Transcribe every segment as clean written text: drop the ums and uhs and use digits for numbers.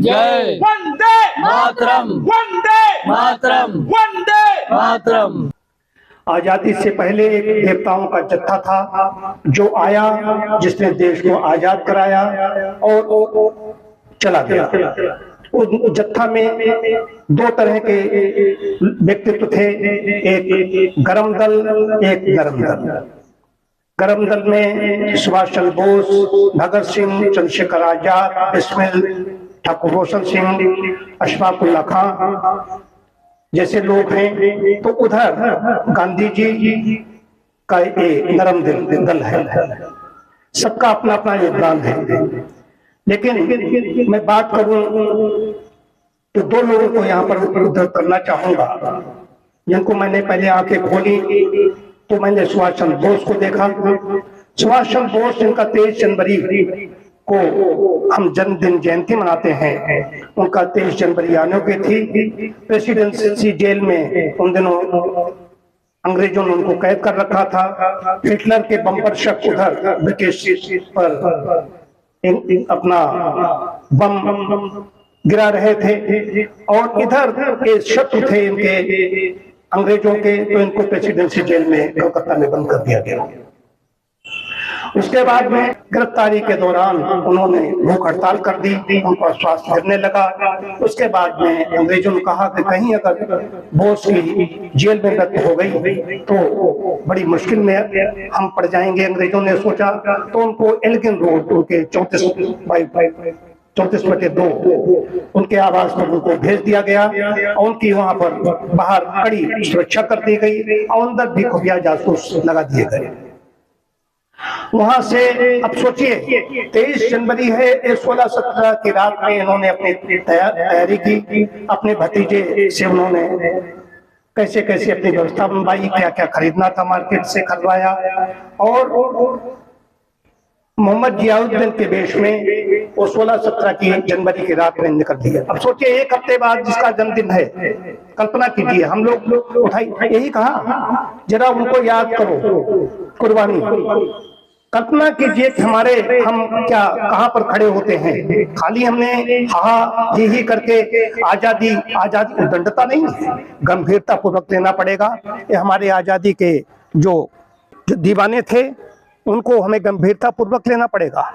जय। वंदे मातरम। वंदे मातरम। वंदे मातरम। आजादी से पहले एक देवताओं का जत्था था जो आया, जिसने देश को आजाद कराया और चला गया। उस जत्था में दो तरह के व्यक्तित्व थे, एक गरम दल, एक नरम दल। गरम दल में सुभाष चंद्र बोस, भगत सिंह, चंद्रशेखर आजाद, बिस्मिल, ठाकुर रोशन सिंह, अशफाक उल्लाह खां जैसे लोग हैं। तो उधर गांधी जी का एक नरम दल है। सबका अपना अपना योगदान है। लेकिन मैं बात करूं तो दो लोगों को यहाँ पर उद्धर करना चाहूंगा, जिनको मैंने पहले आंखें खोली तो मैंने सुभाष चंद्र बोस को देखा। सुभाष चंद्र बोस जिनका 23 जनवरी को हम जन्मदिन जयंती मनाते हैं, उनका 23 जनवरी आने की थी। प्रेसिडेंसी जेल में उन दिनों अंग्रेजों ने उनको कैद कर रखा था। हिटलर के बम्पर शक उधर ब्रिटिश पर अपना बम गिरा रहे थे और इधर के शत्रु थे इनके अंग्रेजों के, तो इनको प्रेसिडेंसी जेल में कोलकाता में बंद कर दिया गया। उसके बाद में गिरफ्तारी के दौरान उन्होंने भूख हड़ताल कर दी, उनका स्वास्थ्य गिरने लगा। उसके बाद में अंग्रेजों ने कहा कि कहीं अगर बोस की जेल में मृत्यु हो गई तो बड़ी मुश्किल में हम पड़ जाएंगे। अंग्रेजों ने सोचा तो उनको एल्गिन रोड, उनके 34/2 उनके आवास पर उनको भेज दिया गया और उनकी वहां पर बाहर कड़ी सुरक्षा कर दी गई और अंदर भी खुफिया जासूस लगा दिए गए। वहां से अब सोचिए 23 जनवरी है, 16-17 की रात में इन्होंने अपनी तैयारी की। अपने भतीजे से उन्होंने कैसे कैसे अपनी व्यवस्था बनवाई, क्या क्या खरीदना था मार्केट से खरीदवाया और मोहम्मद जियाउद्दीन के वेश में वो 16-17 की जनवरी की रात में निकल दिया। अब सोचिए एक हफ्ते बाद जिसका जन्मदिन है, कल्पना कीजिए, हम लोग उठाई यही कहा, जरा उनको याद करो कुर्बानी। कल्पना कीजिए कि हम क्या कहां पर खड़े होते हैं। खाली हमने हा ही करके आजादी उद्दंडता नहीं है, गंभीरता पूर्वक लेना पड़ेगा। ये हमारे आजादी के जो दीवाने थे उनको हमें गंभीरता पूर्वक लेना पड़ेगा।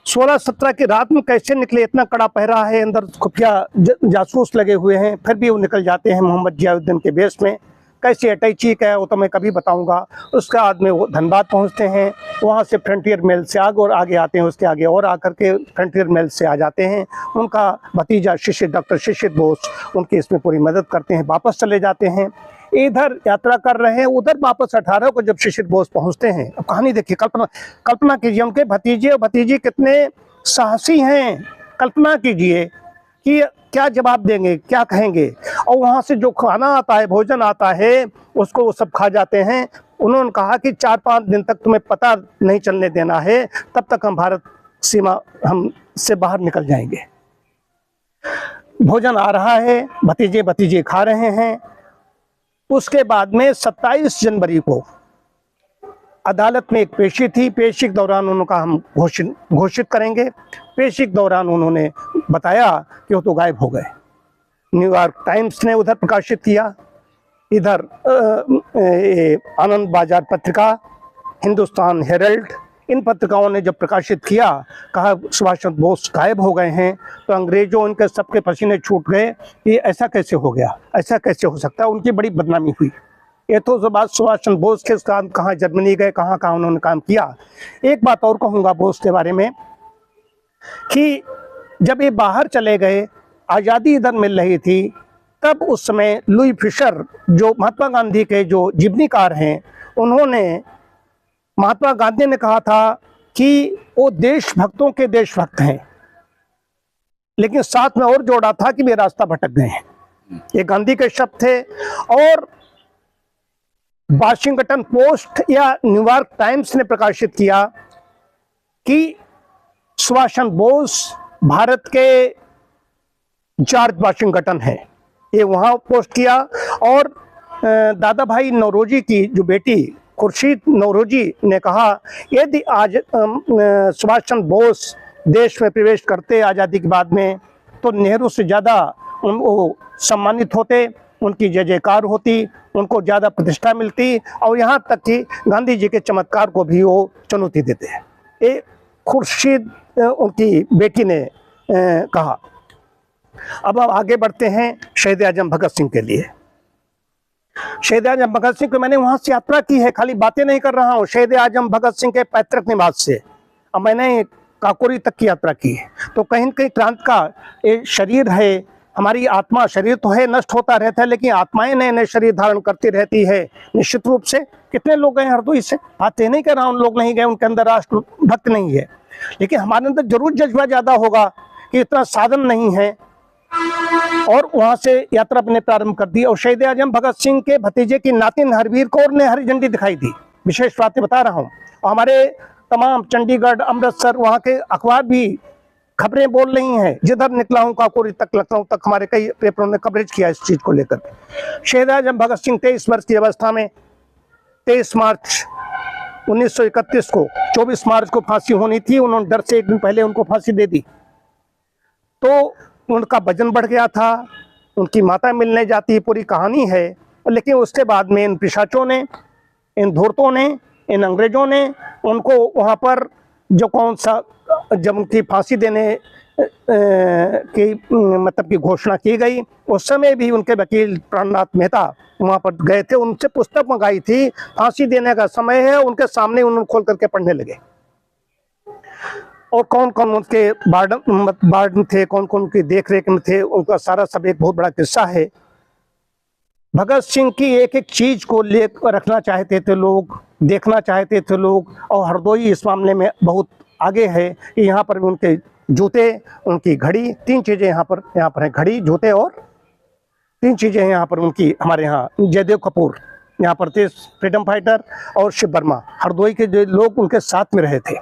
16-17 की रात में कैसे निकले, इतना कड़ा पहरा है, अंदर खुफिया जासूस लगे हुए हैं, फिर भी वो निकल जाते हैं मोहम्मद जियाउद्दीन के बेस में। कैसे अटैची का है वो तो मैं कभी बताऊंगा। उसके बाद में वो धनबाद पहुंचते हैं, वहां से फ्रंटियर मेल से आगे आते हैं, उसके आगे और आकर के फ्रंटियर मेल से आ जाते हैं। उनका भतीजा शिशिर, डॉक्टर शिशिर बोस उनकी इसमें पूरी मदद करते हैं, वापस चले जाते हैं। इधर यात्रा कर रहे हैं, उधर वापस 18 को जब शिशिर बोस पहुंचते हैं, अब कहानी देखिए, कल्पना कीजिए उनके भतीजे और भतीजी कितने साहसी हैं। कल्पना कीजिए कि क्या जवाब देंगे, क्या कहेंगे। और वहां से जो खाना आता है, भोजन आता है, उसको वो सब खा जाते हैं। उन्होंने कहा कि 4-5 दिन तक तुम्हें पता नहीं चलने देना है, तब तक हम भारत सीमा हम से बाहर निकल जाएंगे। भोजन आ रहा है, भतीजे खा रहे हैं। उसके बाद में 27 जनवरी को अदालत में एक पेशी थी। पेशी के दौरान उन्होंने कहा हम घोषित करेंगे। पेशी के दौरान उन्होंने बताया कि वो तो गायब हो गए। न्यूयॉर्क टाइम्स ने उधर प्रकाशित किया, इधर आनंद बाजार पत्रिका, हिंदुस्तान हेरल्ड, इन पत्रिकाओं ने जब प्रकाशित किया, कहा सुभाष चंद्र बोस गायब हो गए हैं, तो अंग्रेजों उनके सबके पसीने छूट गए। ये ऐसा कैसे हो गया, ऐसा कैसे हो सकता है। उनकी बड़ी बदनामी हुई। ये तो सुभाष चंद्र बोस के साथ कहाँ जर्मनी गए, कहाँ उन्होंने काम किया। एक बात और कहूँगा बोस के बारे में कि जब ये बाहर चले गए, आज़ादी इधर मिल रही थी, तब उस समय लुई फिशर जो महात्मा गांधी के जो जीवनीकार हैं, उन्होंने महात्मा गांधी ने कहा था कि वो देशभक्तों के देशभक्त हैं, लेकिन साथ में और जोड़ा था कि वे रास्ता भटक गए हैं। ये गांधी के शब्द थे। और वाशिंगटन पोस्ट या न्यूयॉर्क टाइम्स ने प्रकाशित किया कि सुभाष चंद्र बोस भारत के जॉर्ज वाशिंगटन है, ये वहां पोस्ट किया। और दादा भाई नौरोजी की जो बेटी खुर्शीद नौरोजी ने कहा, यदि आज सुभाष चंद्र बोस देश में प्रवेश करते आज़ादी के बाद में, तो नेहरू से ज़्यादा वो सम्मानित होते, उनकी जय जयकार होती, उनको ज़्यादा प्रतिष्ठा मिलती, और यहाँ तक कि गांधी जी के चमत्कार को भी वो चुनौती देते हैं। ये खुर्शीद उनकी बेटी ने कहा। अब हम आगे बढ़ते हैं शहीद आजम भगत सिंह के लिए। शहीद आजम भगत सिंह को मैंने वहां से यात्रा की है, खाली बातें नहीं कर रहा हूँ। शहीद आजम भगत सिंह के पैतृक निवास से अब मैंने काकोरी तक की यात्रा की है। तो कहीं न कहीं क्रांति का ये शरीर है, हमारी आत्मा, शरीर तो है नष्ट होता रहता है, लेकिन आत्माएं नए नए शरीर धारण करती रहती है निश्चित रूप से। कितने लोग गए हरदोई से, बातें नहीं कर रहा हूँ लोग नहीं गए, उनके अंदर राष्ट्रभक्त नहीं है, लेकिन हमारे अंदर जरूर जज्बा ज्यादा होगा कि इतना साधन नहीं है, और वहां से यात्रा अपने प्रारंभ कर दी। और शहीद आजम भगत सिंह के भतीजे की नातिन हरवीर कौर ने हरी झंडी दिखाई दी, विशेष बातें बता रहा हूँ। और हमारे तमाम चंडीगढ़, अमृतसर, वहाँ के अखबार भी खबरें बोल रही हैं। जिधर निकला हूँ काकोरी तक, लखनऊ तक, हमारे कई पेपरों ने कवरेज किया इस चीज को लेकर। शहीद आजम भगत सिंह 23 वर्ष की अवस्था में 23 मार्च 1931 को, 24 मार्च को फांसी होनी थी, उन्होंने डर से एक दिन पहले उनको फांसी दे दी। तो उनका वजन बढ़ गया था, उनकी माता मिलने जाती, पूरी कहानी है। लेकिन उसके बाद में इन पिशाचों ने, इन धूर्तों ने, इन अंग्रेजों ने उनको वहाँ पर जो कौन सा, जब उनकी फांसी देने की मतलब की घोषणा की गई, उस समय भी उनके वकील प्राणनाथ मेहता वहाँ पर गए थे, उनसे पुस्तक मंगाई थी, फांसी देने का समय है, उनके सामने उन्होंने खोल करके पढ़ने लगे। और कौन कौन उनके वार्डन थे, कौन कौन उनकी देख रेख में थे, उनका सारा सब एक बहुत बड़ा किस्सा है। भगत सिंह की एक एक चीज को लेकर रखना चाहते थे लोग, देखना चाहते थे लोग, और हरदोई इस मामले में बहुत आगे है कि यहाँ पर उनके जूते, उनकी घड़ी, 3 चीजें यहाँ पर है, घड़ी, जूते और 3 चीजें हैं यहाँ पर उनकी। हमारे यहाँ जयदेव कपूर यहाँ पर थे, फ्रीडम फाइटर, और शिव वर्मा, हरदोई के जो लोग उनके साथ में रहे थे।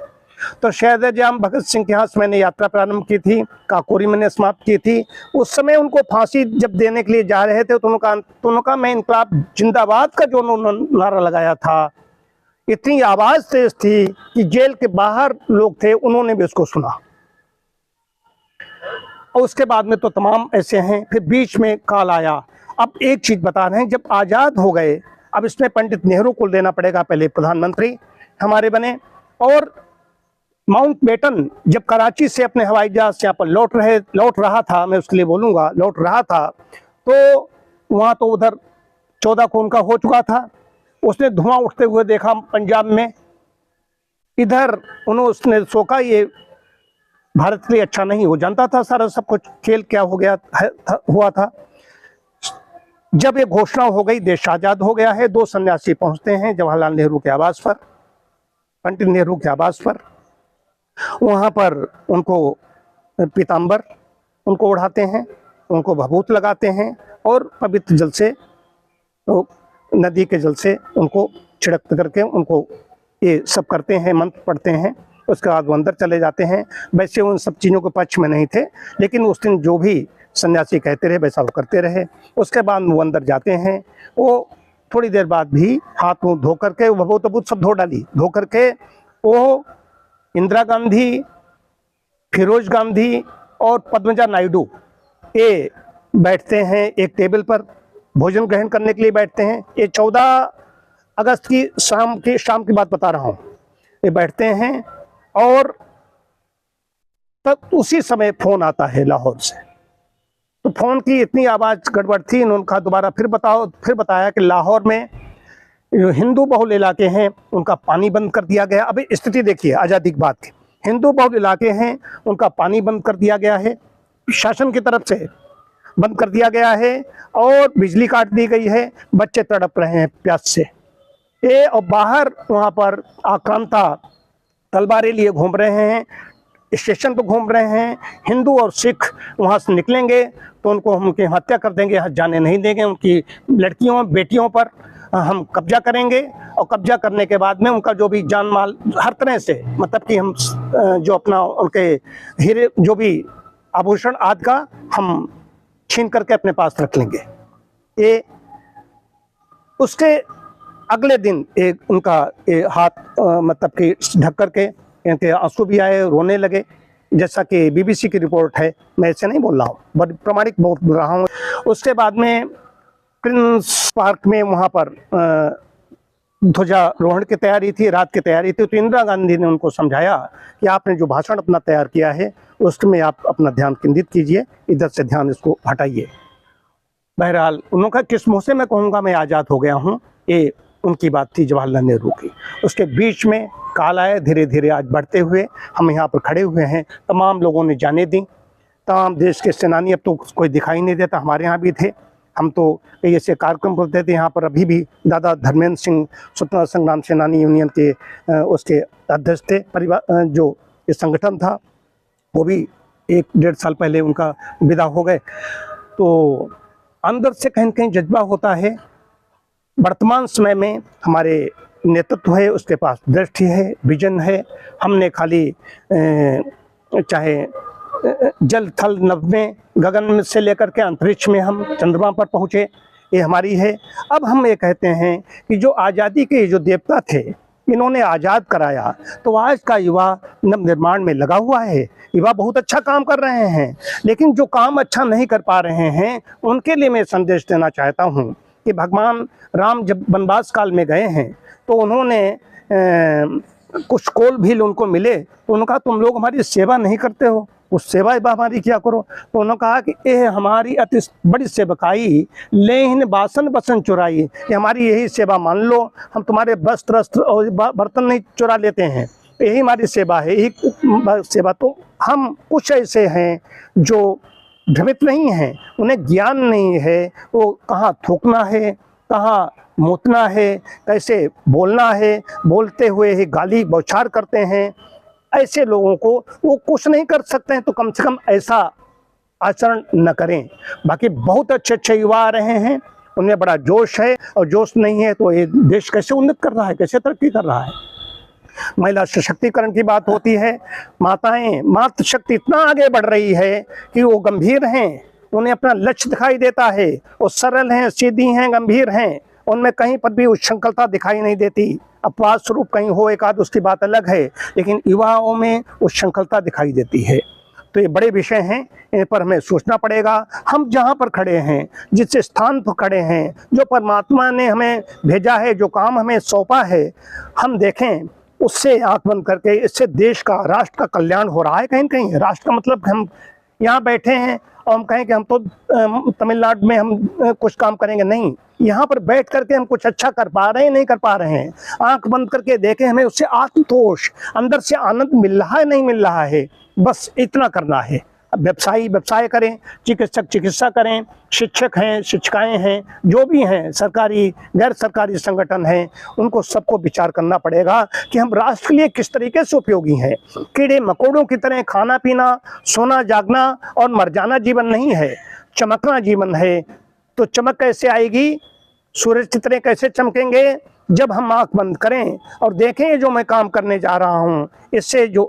तो शहीद आजम भगत सिंह के यहाँ से मैंने यात्रा प्रारंभ की थी, काकोरी मैंने समाप्त की थी। उस समय उनको फांसी जब देने के लिए जा रहे थे तो उन्होंने मैं इनकलाब जिंदाबाद का जो उन्होंने नारा लगाया था, इतनी आवाज तेज थी कि जेल के बाहर लोग थे, उन्होंने भी उसको सुना। और उसके बाद में तो तमाम ऐसे हैं। फिर बीच में काल आया। अब एक चीज बता रहे हैं, जब आजाद हो गए, अब इसमें पंडित नेहरू को लेना पड़ेगा, पहले प्रधानमंत्री हमारे बने। और माउंटबेटन जब कराची से अपने हवाई जहाज से यहाँ पर लौट रहा था, मैं उसके लिए बोलूँगा, लौट रहा था, तो वहाँ तो उधर 14 को उनका हो चुका था। उसने धुआं उठते हुए देखा पंजाब में, इधर उसने सोचा ये भारत के लिए अच्छा नहीं, हो जानता था सारा सब कुछ खेल क्या हो गया हुआ था। जब ये घोषणा हो गई, देश आजाद हो गया है, 2 सन्यासी पहुंचते हैं जवाहरलाल नेहरू के आवास पर, पंडित नेहरू के आवास पर। वहाँ पर उनको पीताम्बर उनको ओढ़ाते हैं, उनको भभूत लगाते हैं, और पवित्र जल से, तो नदी के जल से उनको छिड़क करके उनको ये सब करते हैं, मंत्र पढ़ते हैं। उसके बाद वो अंदर चले जाते हैं। वैसे उन सब चीज़ों के पक्ष में नहीं थे, लेकिन उस दिन जो भी सन्यासी कहते रहे वैसा वो करते रहे। उसके बाद वो अंदर जाते हैं। वो थोड़ी देर बाद भी हाथ मुँह धो करके, भभूत वभूत सब धो करके वो इंदिरा गांधी, फिरोज गांधी और पद्मजा नायडू ये बैठते हैं एक टेबल पर, भोजन ग्रहण करने के लिए बैठते हैं। ये 14 अगस्त की शाम की बात बता रहा हूँ। ये बैठते हैं और तब उसी समय फोन आता है लाहौर से। तो फोन की इतनी आवाज़ गड़बड़ थी, इन्होंने कहा दोबारा फिर बताया कि लाहौर में जो हिंदू बहुल इलाके हैं उनका पानी बंद कर दिया गया। अभी स्थिति देखिए आज़ादी के बाद की, हिंदू बहुल इलाके हैं उनका पानी बंद कर दिया गया है, शासन की तरफ से बंद कर दिया गया है, और बिजली काट दी गई है, बच्चे तड़प रहे हैं प्यास से। ये और बाहर वहाँ पर आक्रांता तलवारें लिए घूम रहे हैं, स्टेशन पर घूम रहे हैं। हिंदू और सिख वहाँ से निकलेंगे तो उनको हम उनकी हत्या कर देंगे, हाथ जाने नहीं देंगे, उनकी लड़कियों बेटियों पर हम कब्जा करेंगे, और कब्जा करने के बाद में उनका जो भी जान माल हर तरह से, मतलब कि हम जो अपना उनके हीरे जो भी आभूषण आदि का हम छीन करके अपने पास रख लेंगे। ये उसके अगले दिन उनका हाथ मतलब कि ढक करके इनके आंसू भी आए, रोने लगे। जैसा कि बीबीसी की रिपोर्ट है, मैं ऐसे नहीं बोल रहा हूँ, बट प्रामाणिक बोल रहा हूँ। उसके बाद में प्रिंस पार्क में वहाँ पर ध्वजारोहण की तैयारी थी, रात की तैयारी थी। तो इंदिरा गांधी ने उनको समझाया कि आपने जो भाषण अपना तैयार किया है उसमें आप अपना ध्यान केंद्रित कीजिए, इधर से ध्यान इसको हटाइए। बहरहाल उन्होंने कहा किस मुँह से मैं कहूँगा मैं आज़ाद हो गया हूँ, ये उनकी बात थी जवाहरलाल नेहरू की। उसके बीच में काल आए, धीरे धीरे आज बढ़ते हुए हम यहाँ पर खड़े हुए हैं। तमाम लोगों ने जाने दी, तमाम देश के सेनानी, अब तो कोई दिखाई नहीं देता, हमारे यहाँ भी थे। हम तो कई ऐसे कार्यक्रम करते थे यहाँ पर। अभी भी दादा धर्मेंद्र सिंह स्वतंत्रता संग्राम सेनानी यूनियन के उसके अध्यक्ष थे। परिवार जो ये संगठन था वो भी 1-1.5 साल पहले उनका विदा हो गए। तो अंदर से कहीं कहीं जज्बा होता है। वर्तमान समय में हमारे नेतृत्व है, उसके पास दृष्टि है, विजन है। हमने खाली चाहे जल थल नभ में, गगन में से लेकर के अंतरिक्ष में हम चंद्रमा पर पहुँचे, ये हमारी है। अब हम ये कहते हैं कि जो आज़ादी के जो देवता थे इन्होंने आज़ाद कराया, तो आज का युवा नवनिर्माण में लगा हुआ है। युवा बहुत अच्छा काम कर रहे हैं, लेकिन जो काम अच्छा नहीं कर पा रहे हैं उनके लिए मैं संदेश देना चाहता हूँ कि भगवान राम जब वनवास काल में गए हैं तो उन्होंने कुछ कोल भील उनको मिले, तो उन्होंने कहा तुम लोग हमारी सेवा नहीं करते हो, उस सेवा हमारी क्या करो। तो उन्होंने कहा कि ये हमारी अति बड़ी सेवकाई, लेहिन बासन बसन चुराई, ये हमारी यही सेवा मान लो। हम तुम्हारे वस्त्र और बर्तन नहीं चुरा लेते हैं, यही हमारी सेवा है, यही सेवा। तो हम कुछ ऐसे हैं जो भ्रमित नहीं हैं, उन्हें ज्ञान नहीं है, वो कहाँ थूकना है, कहाँ मूतना है, कैसे बोलना है, बोलते हुए ही गाली बौछार करते हैं। ऐसे लोगों को वो कुछ नहीं कर सकते हैं, तो कम से कम ऐसा आचरण न करें। बाकी बहुत अच्छे अच्छे युवा आ रहे हैं, उनमें बड़ा जोश है, और जोश नहीं है तो ये देश कैसे उन्नत कर रहा है, कैसे तरक्की कर रहा है। महिला सशक्तिकरण की बात होती है, मातृशक्ति इतना आगे बढ़ रही है कि वो गंभीर हैं, उन्हें अपना लक्ष्य दिखाई देता है, वो सरल हैं, सीधी हैं, गंभीर हैं, उनमें कहीं पर भी उच्छृंखलता दिखाई नहीं देती। अपवाद स्वरूप कहीं हो एक आध, उसकी बात अलग है, लेकिन युवाओं में उच्छृंखलता दिखाई देती है। तो ये बड़े विषय हैं, इन पर हमें सोचना पड़ेगा। हम जहाँ पर खड़े हैं, जिस स्थान पर खड़े हैं, जो परमात्मा ने हमें भेजा है, जो काम हमें सौंपा है, हम देखें उससे आंख बंद करके इससे देश का, राष्ट्र का कल्याण हो रहा है। कहीं कहीं राष्ट्र का मतलब हम यहाँ बैठे हैं और हम कहें कि हम तो तमिलनाडु में हम कुछ काम करेंगे, नहीं। यहाँ पर बैठ करके हम कुछ अच्छा कर पा रहे हैं, नहीं कर पा रहे हैं, आंख बंद करके देखें, हमें उससे आत्मतोष, अंदर से आनंद मिल रहा है, नहीं मिल रहा है, बस इतना करना है। अब व्यवसायी व्यवसाय करें, चिकित्सक चिकित्सा करें, शिक्षक हैं, शिक्षिकाएं हैं, जो भी हैं, सरकारी गैर सरकारी संगठन हैं, उनको सबको विचार करना पड़ेगा कि हम राष्ट्र के लिए किस तरीके से उपयोगी हैं। कीड़े मकोड़ों की तरह खाना पीना, सोना जागना और मर जाना जीवन नहीं है, चमकना जीवन है। तो चमक कैसे आएगी, सूरज की तरह कैसे चमकेंगे, जब हम आँख बंद करें और देखें जो मैं काम करने जा रहा हूँ, इससे जो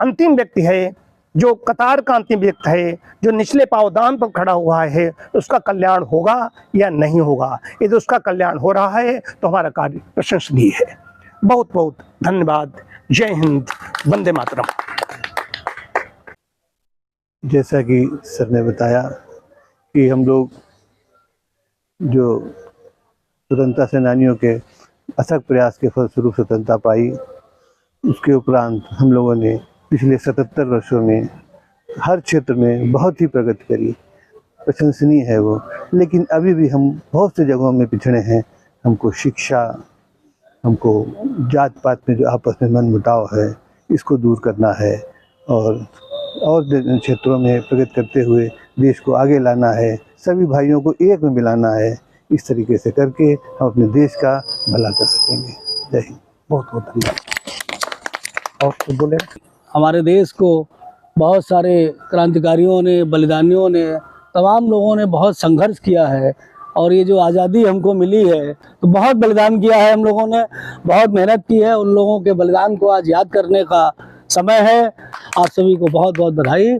अंतिम व्यक्ति है, जो कतार का अंतिम व्यक्ति है, जो निचले पावदान पर खड़ा हुआ है, उसका कल्याण होगा या नहीं होगा। यदि उसका कल्याण हो रहा है तो हमारा कार्य प्रशंसनीय है। बहुत बहुत धन्यवाद। जय हिंद, वंदे मातरम। जैसा कि सर ने बताया कि हम लोग जो स्वतंत्रता सेनानियों के अथक प्रयास के फलस्वरूप स्वतंत्रता पाई, उसके उपरांत हम लोगों ने पिछले 77 वर्षों में हर क्षेत्र में बहुत ही प्रगति करी, प्रशंसनीय है वो। लेकिन अभी भी हम बहुत से जगहों में पिछड़े हैं। हमको शिक्षा, हमको जात पात में जो आपस में मनमुटाव है, इसको दूर करना है, और क्षेत्रों में प्रगति करते हुए देश को आगे लाना है, सभी भाइयों को एक में मिलाना है। इस तरीके से करके हम अपने देश का भला कर सकेंगे। जय हिंद। बहुत बहुत धन्यवाद। और तो बोले, हमारे देश को बहुत सारे क्रांतिकारियों ने, बलिदानियों ने, तमाम लोगों ने बहुत संघर्ष किया है, और ये जो आज़ादी हमको मिली है तो बहुत बलिदान किया है हम लोगों ने, बहुत मेहनत की है। उन लोगों के बलिदान को आज याद करने का समय है। आप सभी को बहुत बहुत बधाई।